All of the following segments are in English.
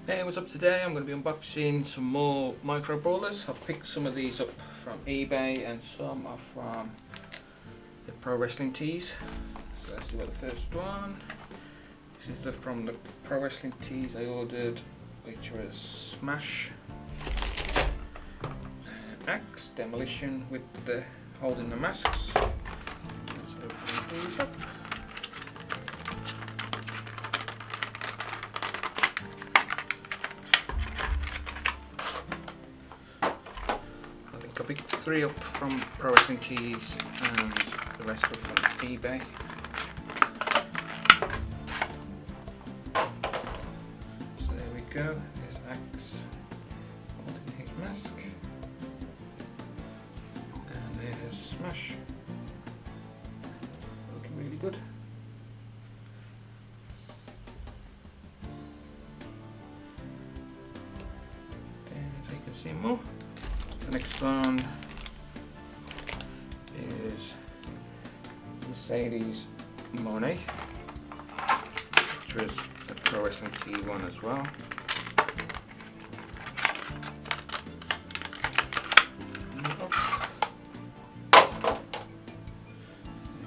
Hey, what's up today? I'm going to be unboxing some more micro brawlers. I've picked some of these up from eBay and some are from the Pro Wrestling Tees. So let's see what the first one. This is from the Pro Wrestling Tees I ordered, which was Smash, Axe, Demolition with the holding the masks. Let's open these up. I picked 3 up from Pro Wrestling Tees and the rest were from eBay. So there we go, there's Axe holding his mask, and there's Smash, looking really good. And so you can see more. The next one is Mercedes Mone, which was a Pro Wrestling Tee one as well. There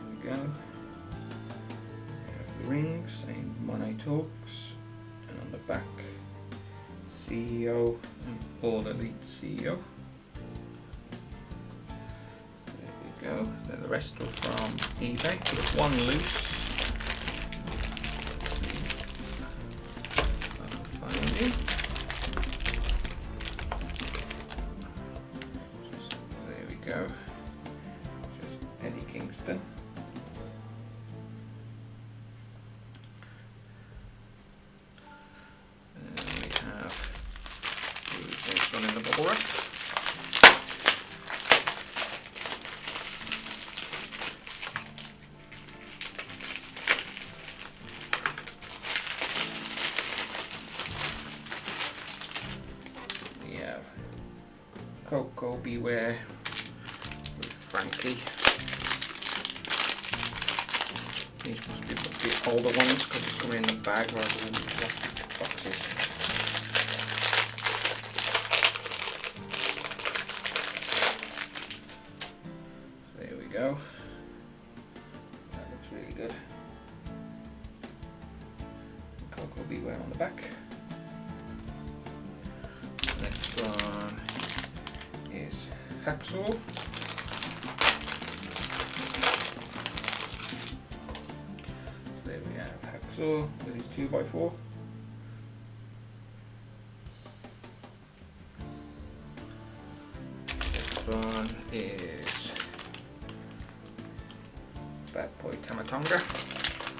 we go. We have the ring saying Mone Talks, and on the back, CEO and All Elite CEO. Go. Then the rest were from eBay. There's one loose. Find it. There we go. Just Eddie Kingston. And we have this one in the bubble wrap. Coco Beware with Frankie. These must be the older ones because it's coming in the bag rather than the plastic boxes. There we go. That looks really good. Coco Beware on the back. Next one is Hacksaw. So there we have Hacksaw with his 2x4. Next one is Bad Boy Tamatonga.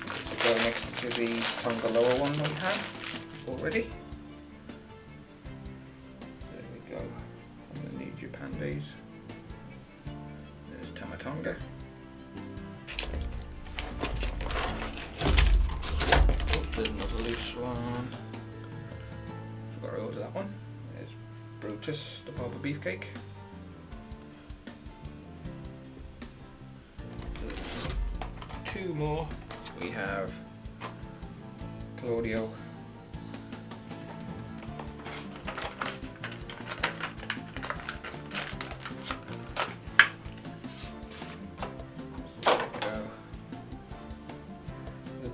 This will go next to the Tongaloa one we have already. Japan days. There's Tamatonga. Oh, there's another loose one. Forgot to order that one. There's Brutus, the Papa Beefcake. There's 2 more. We have Claudio.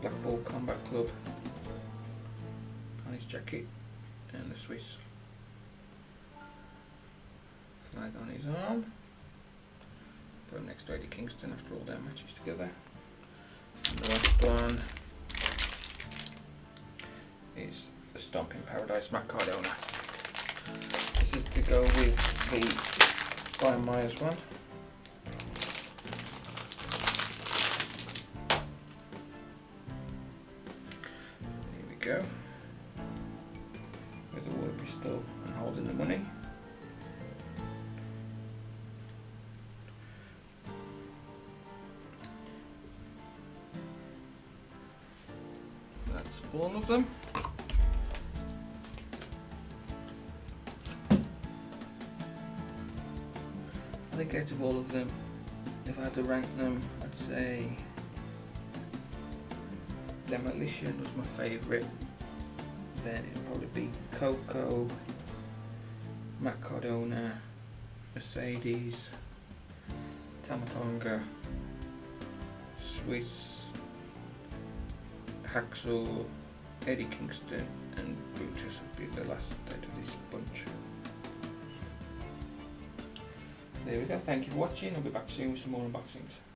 Black Ball Combat Club on his jacket, and the Swiss flag on his arm. Put him next to Eddie Kingston after all their matches together. And the last one is the Stomping Paradise Matt Cardona. This is to go with the Brian Myers one. Go with the water pistol and holding the money. That's all of them. I think out of all of them, if I had to rank them, I'd say Demolition was my favourite. then it'll probably be Coco, Matt Cardona, Mercedes, Tamatonga, Swiss, Hacksaw, Eddie Kingston and Brutus will be the last out of this bunch. There we go, thank you for watching, I'll be back soon with some more unboxings.